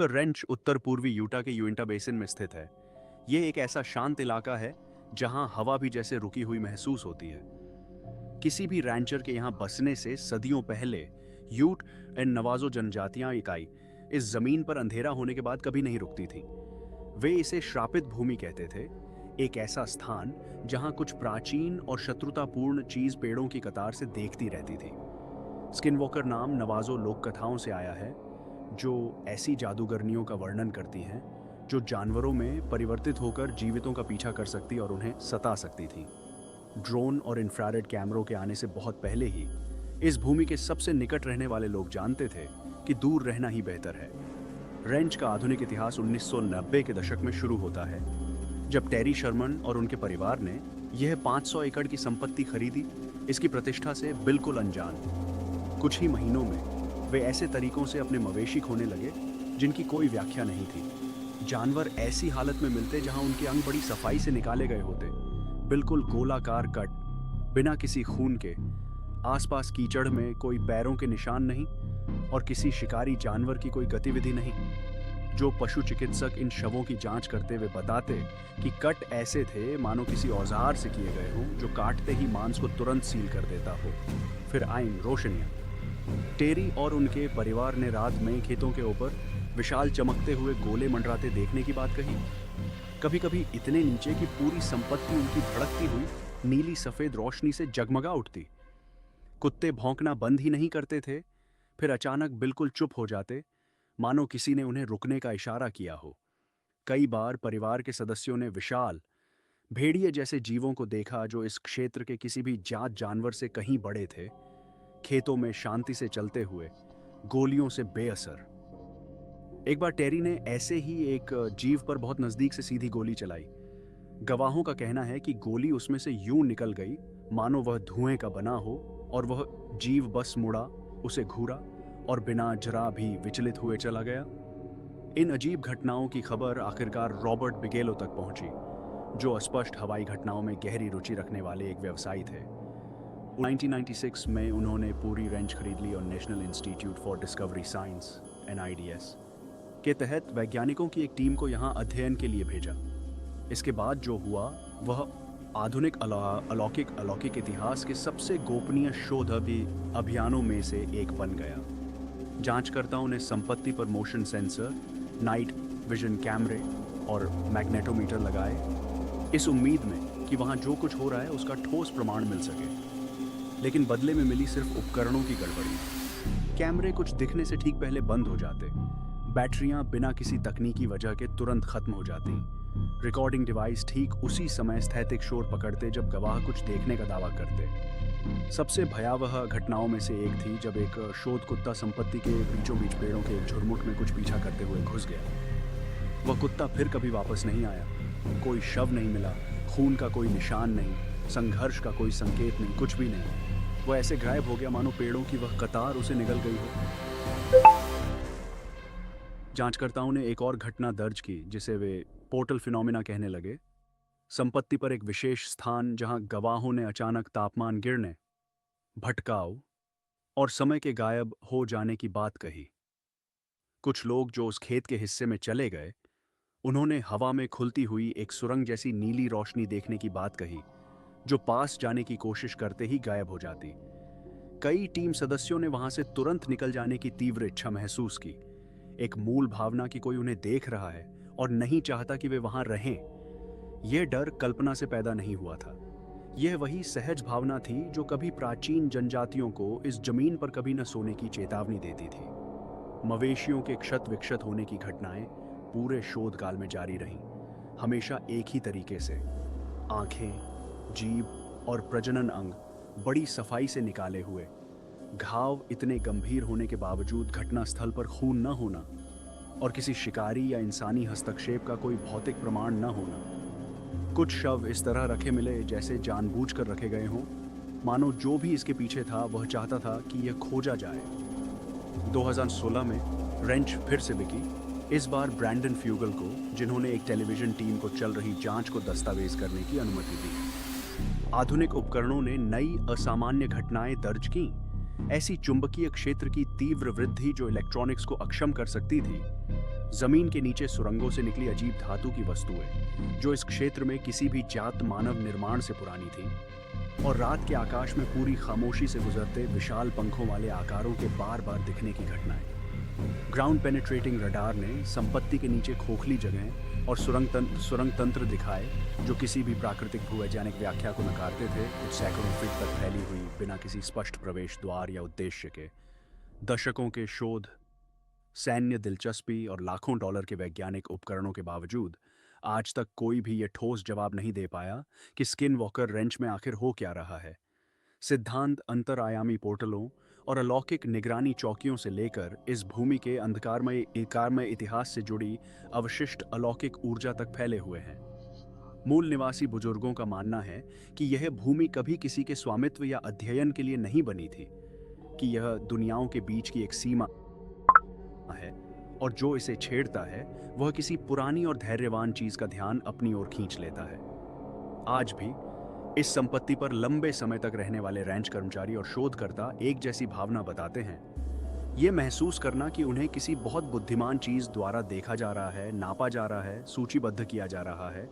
Wrench उत्तर पूर्वी Utah के यूइंटा basin में स्थित है। ये एक ऐसा शांत इलाका है जहां हवा भी जैसे रुकी हुई महसूस होती है। किसी भी रैंचर के यहाँ बसने से सदियों पहले यूट एंड नवाजो जनजातियां इकाई इस जमीन पर अंधेरा होने के बाद कभी नहीं रुकती थी। वे इसे श्रापित भूमि कहते थे, एक ऐसा स्थान जहां कुछ प्राचीन और शत्रुतापूर्ण चीज पेड़ों की कतार से देखती रहती थी। स्किनवॉकर नाम नवाजो लोक कथाओं से आया है, जो ऐसी जादूगरनियों का वर्णन करती हैं जो जानवरों में परिवर्तित होकर जीवितों का पीछा कर सकती और उन्हें सता सकती थी। ड्रोन और इंफ्रारेड कैमरों के आने से बहुत पहले ही इस भूमि के सबसे निकट रहने वाले लोग जानते थे कि दूर रहना ही बेहतर है। रेंच का आधुनिक इतिहास 1990 के दशक में शुरू होता है, जब टेरी शर्मन और उनके परिवार ने यह 500 एकड़ की संपत्ति खरीदी, इसकी प्रतिष्ठा से बिल्कुल अनजान। कुछ ही महीनों में वे ऐसे तरीकों से अपने मवेशी खोने लगे जिनकी कोई व्याख्या नहीं थी। जानवर ऐसी हालत में मिलते जहां उनके अंग बड़ी सफाई से निकाले गए होते, बिल्कुल गोलाकार कट, बिना किसी खून के। आसपास कीचड़ में कोई पैरों के निशान नहीं और किसी शिकारी जानवर की कोई गतिविधि नहीं। जो पशु चिकित्सक इन शवों की जांच करते हुए बताते कि कट ऐसे थे मानो किसी औजार से किए गए हों, जो काटते ही मांस को तुरंत सील कर देता हो। फिर आईन रोशनियां। टेरी और उनके परिवार ने रात में खेतों के ऊपर विशाल चमकते हुए गोले मंडराते देखने की बात कही। कभी कभी इतने नीचे कि पूरी संपत्ति उनकी भड़कती हुई नीली सफेद रोशनी से जगमगा उठती। कुत्ते भौंकना बंद ही नहीं करते थे, फिर अचानक बिल्कुल चुप हो जाते, मानो किसी ने उन्हें रुकने का इशारा किया हो। कई बार परिवार के सदस्यों ने विशाल भेड़िए जैसे जीवों को देखा जो इस क्षेत्र के किसी भी जात जानवर से कहीं बड़े थे, खेतों में शांति से चलते हुए, गोलियों से बेअसर। एक बार टेरी ने ऐसे ही एक जीव पर बहुत नजदीक से सीधी गोली चलाई। गवाहों का कहना है कि गोली उसमें से यूं निकल गई मानो वह धुएं का बना हो, और वह जीव बस मुड़ा, उसे घूरा और बिना जरा भी विचलित हुए चला गया। इन अजीब घटनाओं की खबर आखिरकार रॉबर्ट बिगेलो तक पहुंची, जो अस्पष्ट हवाई घटनाओं में गहरी रुचि रखने वाले एक व्यवसायी थे। 1996 में उन्होंने पूरी रेंज खरीद ली और national institute for discovery science (NIDS) के तहत वैज्ञानिकों की एक टीम को यहाँ अध्ययन के लिए भेजा। इसके बाद जो हुआ वह आधुनिक अलौकिक इतिहास के सबसे गोपनीय शोध अभियानों में से एक बन गया। जांचकर्ताओं ने संपत्ति पर मोशन सेंसर, नाइट विजन कैमरे और मैग्नेटोमीटर लगाए, इस उम्मीद में कि वहां जो कुछ हो रहा है उसका ठोस प्रमाण मिल सके। लेकिन बदले में मिली सिर्फ उपकरणों की गड़बड़ी। कैमरे कुछ दिखने से ठीक पहले बंद हो जाते, बैटरियां बिना किसी तकनीकी वजह के तुरंत खत्म हो जाती, रिकॉर्डिंग डिवाइस ठीक उसी समय स्थैतिक शोर पकड़ते जब गवाह कुछ देखने का दावा करते। सबसे भयावह घटनाओं में से एक थी जब एक शोध कुत्ता संपत्ति के बीचों बीच पेड़ों के एक झुरमुट में कुछ पीछा करते हुए घुस गया। वह कुत्ता फिर कभी वापस नहीं आया। कोई शव नहीं मिला, खून का कोई निशान नहीं, संघर्ष का कोई संकेत नहीं, कुछ भी नहीं। वह ऐसे गायब हो गया मानो पेड़ों की वह कतार उसे निगल गई हो। जांचकर्ताओं ने एक और घटना दर्ज की जिसे वे पोर्टल फिनोमिना कहने लगे। संपत्ति पर एक विशेष स्थान जहां गवाहों ने अचानक तापमान गिरने, भटकाव और समय के गायब हो जाने की बात कही। कुछ लोग जो उस खेत के हिस्से में चले गए, उन्होंने हवा में खुलती हुई एक सुरंग जैसी नीली रोशनी देखने की बात कही, जो पास जाने की कोशिश करते ही गायब हो जाती। कई टीम सदस्यों ने वहां से तुरंत निकल जाने की तीव्र इच्छा महसूस की, एक मूल भावना कि कोई उन्हें देख रहा है और नहीं चाहता कि वे वहां रहें। यह डर कल्पना से पैदा नहीं हुआ था। यह वही सहज भावना थी जो कभी प्राचीन जनजातियों को इस जमीन पर कभी न सोने की चेतावनी देती थी। मवेशियों के क्षत विक्षत होने की घटनाएं पूरे शोधकाल में जारी रहीं, हमेशा एक ही तरीके से। आंखें, जीभ और प्रजनन अंग बड़ी सफाई से निकाले हुए, घाव इतने गंभीर होने के बावजूद घटनास्थल पर खून न होना और किसी शिकारी या इंसानी हस्तक्षेप का कोई भौतिक प्रमाण न होना। कुछ शव इस तरह रखे मिले जैसे जानबूझकर रखे गए हों, मानो जो भी इसके पीछे था वह चाहता था कि यह खोजा जाए। 2016 में रेंच फिर से बिकी, इस बार ब्रैंडन फ्यूगल को, जिन्होंने एक टेलीविजन टीम को चल रही जांच को दस्तावेज करने की अनुमति दी। आधुनिक उपकरणों ने नई असामान्य घटनाएं दर्ज की, ऐसी चुंबकीय क्षेत्र की तीव्र वृद्धि जो इलेक्ट्रॉनिक्स को अक्षम कर सकती थी। जमीन के नीचे सुरंगों से निकली अजीब धातु की वस्तुएं जो इस क्षेत्र में किसी भी जात मानव निर्माण से पुरानी थी, और रात के आकाश में पूरी खामोशी से गुजरते विशाल पंखों वाले आकारों के बार बार दिखने की घटनाएं। ग्राउंड पेनिट्रेटिंग रडार ने संपत्ति के नीचे खोखली जगहें और सुरंग तंत्र दिखाए जो किसी भी प्राकृतिक भूवैज्ञानिक व्याख्या को नकारते थे, कुछ सैकड़ों फीट तक फैली हुई बिना किसी स्पष्ट प्रवेश द्वार या उद्देश्य के। दशकों के शोध, सैन्य दिलचस्पी और लाखों डॉलर के वैज्ञानिक उपकरणों के बावजूद आज तक कोई भी ये ठोस जवाब नहीं दे पाया कि स्किन वॉकर रेंच में आखिर हो क्या रहा है। सिद्धांत अंतरआयामी पोर्टलों और अलौकिक निगरानी चौकियों से लेकर इस भूमि के अंधकारमय इतिहास से जुड़ी अवशिष्ट अलौकिक ऊर्जा तक फैले हुए हैं। मूल निवासी बुजुर्गों का मानना है कि यह भूमि कभी किसी के स्वामित्व या अध्ययन के लिए नहीं बनी थी, कि यह दुनियाओं के बीच की एक सीमा है और जो इसे छेड़ता है वह किसी पुरानी और धैर्यवान चीज का ध्यान अपनी ओर खींच लेता है। आज भी इस संपत्ति पर लंबे समय तक रहने वाले रैंच कर्मचारी और शोधकर्ता एक जैसी भावना बताते हैं, ये महसूस करना कि उन्हें किसी बहुत बुद्धिमान चीज द्वारा देखा जा रहा है, नापा जा रहा है, सूचीबद्ध किया जा रहा है।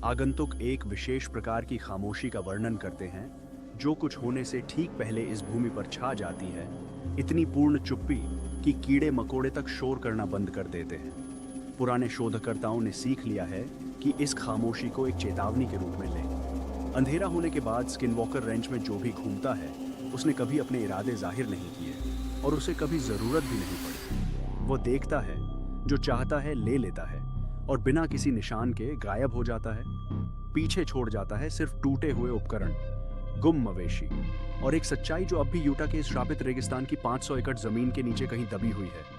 आगंतुक एक विशेष प्रकार की खामोशी का वर्णन करते हैं जो कुछ होने से ठीक पहले इस भूमि पर छा जाती है, इतनी पूर्ण चुप्पी कि कीड़े मकोड़े तक शोर करना बंद कर देते हैं। पुराने शोधकर्ताओं ने सीख लिया है कि इस खामोशी को एक चेतावनी के रूप में लें। अंधेरा होने के बाद स्किनवॉकर रेंच में जो भी घूमता है उसने कभी अपने इरादे जाहिर नहीं किए और उसे कभी जरूरत भी नहीं पड़ी। वो देखता है, जो चाहता है ले लेता है और बिना किसी निशान के गायब हो जाता है। पीछे छोड़ जाता है सिर्फ टूटे हुए उपकरण, गुम मवेशी और एक सच्चाई जो अब भी यूटा के इस श्रापित रेगिस्तान की 500 एकड़ जमीन के नीचे कहीं दबी हुई है।